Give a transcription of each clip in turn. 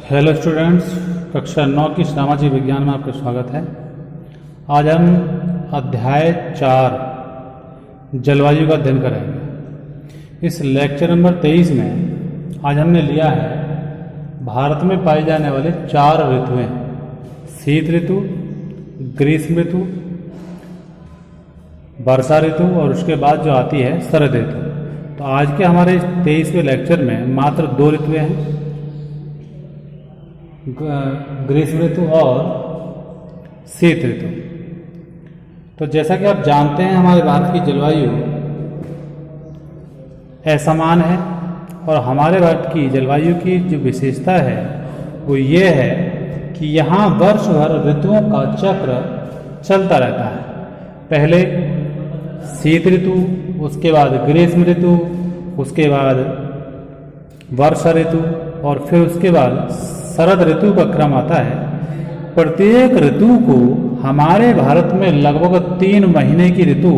Hello students, कक्षा 9 की सामाजिक विज्ञान में आपका स्वागत है। आज हम अध्याय 4 जलवायु का अध्ययन करेंगे। इस लेक्चर नंबर 23 में आज हमने लिया है भारत में पाई जाने वाले 4 ऋतुएं: शीत ऋतु, ग्रीष्म ऋतु, वर्षा ऋतु और उसके बाद जो आती है शरद ऋतु। तो आज के हमारे 23वें लेक्चर में मात्र 2 ऋतुएं हैं, ग्रीष्म ऋतु और शीत ऋतु। तो जैसा कि आप जानते हैं, हमारे भारत की जलवायु असमान है और हमारे भारत की जलवायु की जो विशेषता है वो ये है कि यहाँ वर्ष भर ऋतुओं का चक्र चलता रहता है। पहले शीत ऋतु, उसके बाद ग्रीष्म ऋतु, उसके बाद वर्षा ऋतु और फिर उसके बाद शरद ऋतु का क्रम आता है। प्रत्येक ऋतु को हमारे भारत में लगभग 3 महीने की ऋतु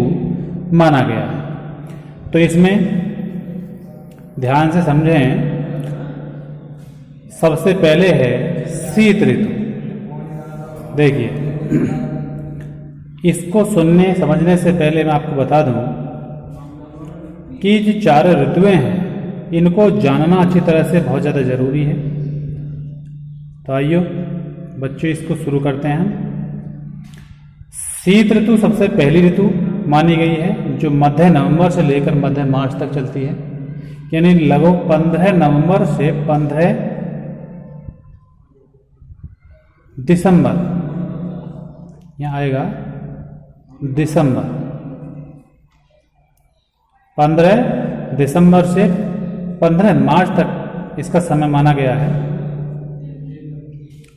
माना गया है। तो इसमें ध्यान से समझें, सबसे पहले है शीत ऋतु। देखिए, इसको सुनने समझने से पहले मैं आपको बता दूं कि जो 4 ऋतुएं हैं इनको जानना अच्छी तरह से बहुत ज़्यादा ज़रूरी है। तो आइए बच्चों, इसको शुरू करते हैं। शीत ऋतु सबसे पहली ऋतु मानी गई है, जो मध्य नवंबर से लेकर मध्य मार्च तक चलती है। यानी लगभग 15 नवंबर से 15 दिसंबर, यहाँ आएगा दिसंबर, 15 दिसंबर से 15 मार्च तक इसका समय माना गया है,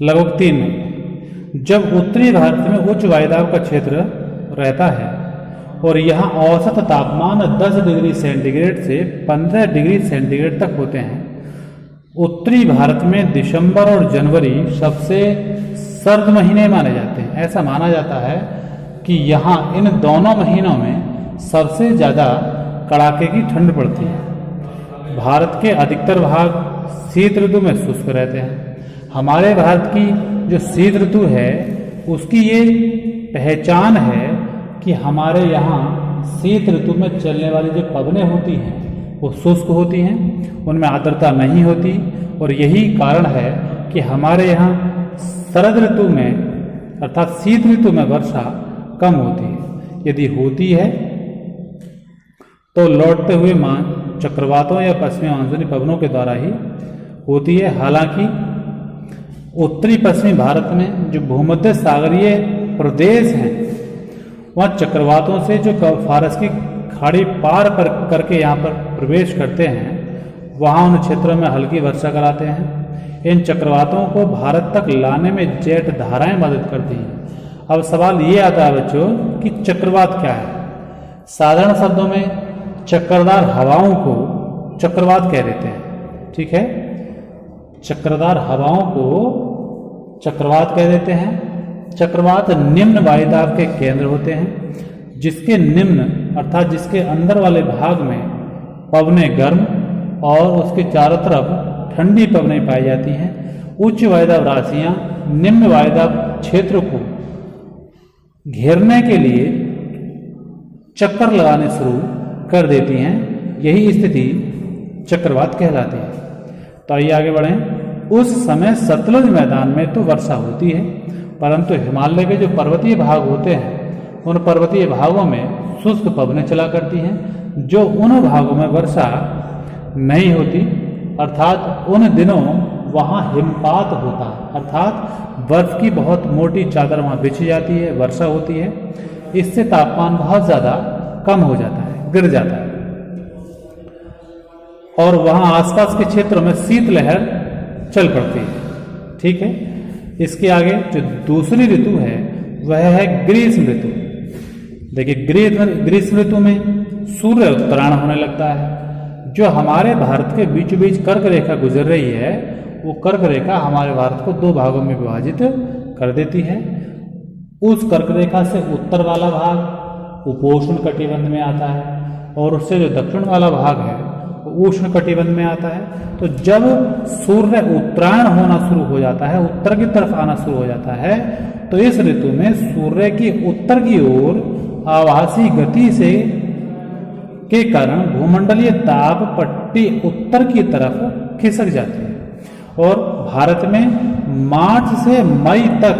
लगभग 3 महीने। जब उत्तरी भारत में उच्च वायुदाब का क्षेत्र रहता है और यहाँ औसत तापमान 10 डिग्री सेंटीग्रेड से 15 डिग्री सेंटीग्रेड तक होते हैं। उत्तरी भारत में दिसंबर और जनवरी सबसे सर्द महीने माने जाते हैं। ऐसा माना जाता है कि यहाँ इन दोनों महीनों में सबसे ज़्यादा कड़ाके की ठंड पड़ती है। भारत के अधिकतर भाग शीत ऋतु में शुष्क रहते हैं। हमारे भारत की जो शीत ऋतु है उसकी ये पहचान है कि हमारे यहाँ शीत ऋतु में चलने वाली जो पवनें होती हैं वो शुष्क होती हैं, उनमें आर्द्रता नहीं होती। और यही कारण है कि हमारे यहाँ शरद ऋतु में अर्थात शीत ऋतु में वर्षा कम होती है। यदि होती है तो लौटते हुए चक्रवातों या पश्चिमी मानसूनी पवनों के द्वारा ही होती है। हालांकि उत्तरी पश्चिमी भारत में जो भूमध्य सागरीय प्रदेश हैं वहाँ चक्रवातों से जो फारस की खाड़ी पार करके यहाँ पर प्रवेश करते हैं, वहाँ उन क्षेत्रों में हल्की वर्षा कराते हैं। इन चक्रवातों को भारत तक लाने में जेट धाराएं मदद करती हैं। अब सवाल ये आता है बच्चों कि चक्रवात क्या है। साधारण शब्दों में चक्करदार हवाओं को चक्रवात कह देते हैं, ठीक है। चक्करदार हवाओं को चक्रवात कह देते हैं। चक्रवात निम्न वायुदाब के केंद्र होते हैं, जिसके निम्न अर्थात जिसके अंदर वाले भाग में पवनें गर्म और उसके चारों तरफ ठंडी पवनें पाई जाती हैं। उच्च वायुदाब राशियां निम्न वायुदाब क्षेत्र को घेरने के लिए चक्कर लगाने शुरू कर देती हैं। यही स्थिति चक्रवात कहलाती है। तो आइए आगे बढ़ें। उस समय सतलज मैदान में तो वर्षा होती है, परंतु हिमालय के जो पर्वतीय भाग होते हैं उन पर्वतीय भागों में शुष्क पवनें चला करती हैं, जो उन भागों में वर्षा नहीं होती। अर्थात उन दिनों वहाँ हिमपात होता है, अर्थात बर्फ की बहुत मोटी चादर वहाँ बिछ जाती है, वर्षा होती है। इससे तापमान बहुत ज़्यादा कम हो जाता है, गिर जाता है और वहाँ आसपास के क्षेत्रों में शीतलहर चल पड़ती है, ठीक है। इसके आगे जो दूसरी ऋतु है वह है ग्रीष्म ऋतु। देखिए, ग्रीष्म ऋतु में सूर्य उत्तरायण होने लगता है। जो हमारे भारत के बीचों बीच कर्क रेखा गुजर रही है वो कर्क रेखा हमारे भारत को 2 भागों में विभाजित कर देती है। उस कर्क रेखा से उत्तर वाला भाग उपोष्ण कटिबंध में आता है और उससे जो दक्षिण वाला भाग है उष्ण कटिबंध में आता है। तो जब सूर्य उत्तरायण होना शुरू हो जाता है, उत्तर की तरफ आना शुरू हो जाता है, तो इस ऋतु में सूर्य की उत्तर की ओर आभासी गति से के कारण भूमंडलीय दाब पट्टी उत्तर की तरफ खिसक जाती है और भारत में मार्च से मई तक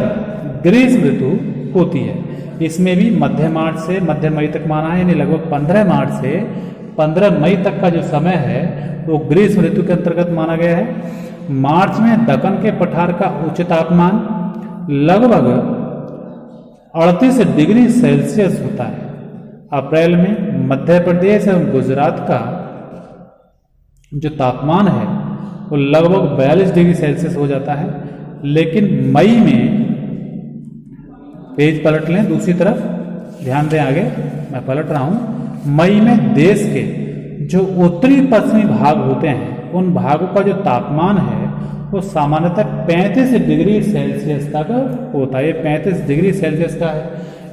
ग्रीष्म ऋतु होती है। इसमें भी मध्य मार्च से मध्य मई तक माना है, यानी लगभग 15 मार्च से 15 मई तक का जो समय है वो ग्रीष्म ऋतु के अंतर्गत माना गया है। मार्च में दक्कन के पठार का उच्च तापमान लगभग 38 डिग्री सेल्सियस होता है। अप्रैल में मध्य प्रदेश एवं गुजरात का जो तापमान है वो लगभग 42 डिग्री सेल्सियस हो जाता है। लेकिन मई में, पेज पलट लें दूसरी तरफ, ध्यान दें आगे, मैं पलट रहा हूं, मई में देश के जो उत्तरी पश्चिमी भाग होते हैं उन भागों का जो तापमान है वो सामान्यतः 35 डिग्री सेल्सियस तक होता है। ये 35 डिग्री सेल्सियस का है,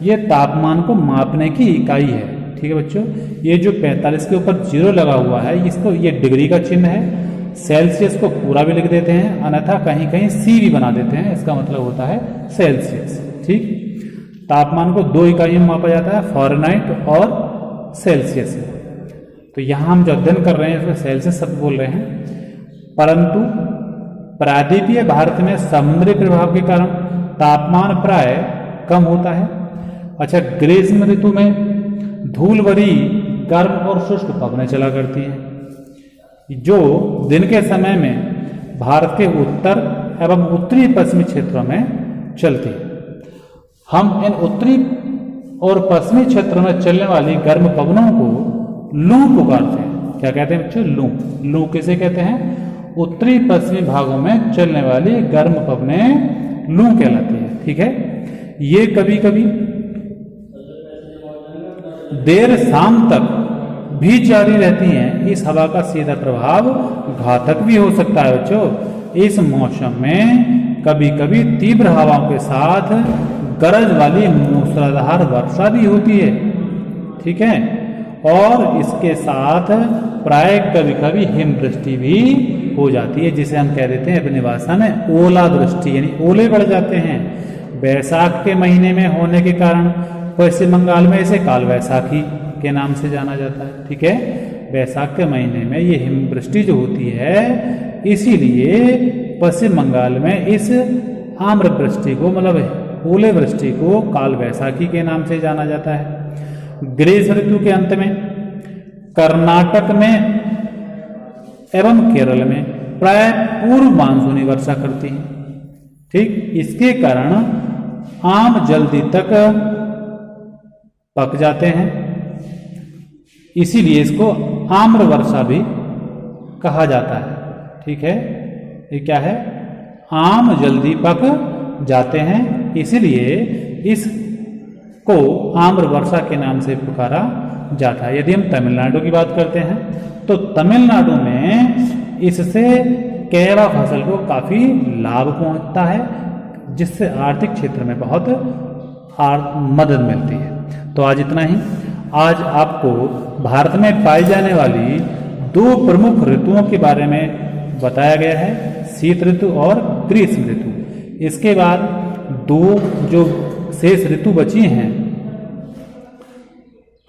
ये तापमान को मापने की इकाई है। ठीक है बच्चों, ये जो 45 के ऊपर 0 लगा हुआ है इसको, ये डिग्री का चिन्ह है। सेल्सियस को पूरा भी लिख देते हैं, अन्यथा कहीं कहीं सी भी बना देते हैं, इसका मतलब होता है सेल्सियस। ठीक, तापमान को 2 इकाइयों में मापा जाता है, फ़ारेनहाइट और सेल्सियस। तो यहाँ हम जो अध्ययन कर रहे हैं इसमें सेल्सियस शब्द बोल रहे हैं। परंतु प्रायद्वीपीय भारत में समुद्री प्रभाव के कारण तापमान प्राय कम होता है। अच्छा, ग्रीष्म ऋतु में धूल भरी गर्म और शुष्क पवनें चला करती हैं जो दिन के समय में भारत के उत्तर एवं उत्तरी पश्चिमी क्षेत्रों में चलती है। हम इन उत्तरी और पश्चिमी क्षेत्रों में चलने वाली गर्म पवनों को लू पुकारते हैं। क्या कहते हैं बच्चों? लू। लू किसे कहते हैं? उत्तरी पश्चिमी भागों में चलने वाली गर्म पवनें लू कहलाती है। ठीक है, ये कभी कभी देर शाम तक भी जारी रहती हैं। इस हवा का सीधा प्रभाव घातक भी हो सकता है बच्चों। इस मौसम में कभी कभी तीव्र हवाओं के साथ गरज वाली मूसलाधार वर्षा भी होती है। ठीक है, और इसके साथ प्राय कभी कभी हिमवृष्टि भी हो जाती है, जिसे हम कह देते हैं अपनी भाषा में ओलावृष्टि, यानी ओले पड़ जाते हैं। बैसाख के महीने में होने के कारण पश्चिम बंगाल में इसे काल वैसाखी के नाम से जाना जाता है। ठीक है, बैसाख के महीने में ये हिमवृष्टि जो होती है, इसीलिए पश्चिम बंगाल में इस आम्र वृष्टि को, मतलब ओले वृष्टि को काल वैसाखी के नाम से जाना जाता है। ग्रीष्म ऋतु के अंत में कर्नाटक में एवं केरल में प्राय पूर्व मानसूनी वर्षा करती है। ठीक, इसके कारण आम जल्दी तक पक जाते हैं, इसीलिए इसको आम्र वर्षा भी कहा जाता है। ठीक है, ये क्या है? आम जल्दी पक जाते हैं, इसलिए इसको आम्र वर्षा के नाम से पुकारा जाता है। यदि हम तमिलनाडु की बात करते हैं तो तमिलनाडु में इससे केला फसल को काफी लाभ पहुंचता है, जिससे आर्थिक क्षेत्र में बहुत मदद मिलती है। तो आज इतना ही। आज आपको भारत में पाई जाने वाली 2 प्रमुख ऋतुओं के बारे में बताया गया है, शीत ऋतु और ग्रीष्म ऋतु। इसके बाद 2 जो शेष ऋतु बची हैं,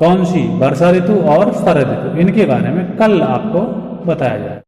कौन सी? वर्षा ऋतु और शरद ऋतु, इनके बारे में कल आपको बताया जाए।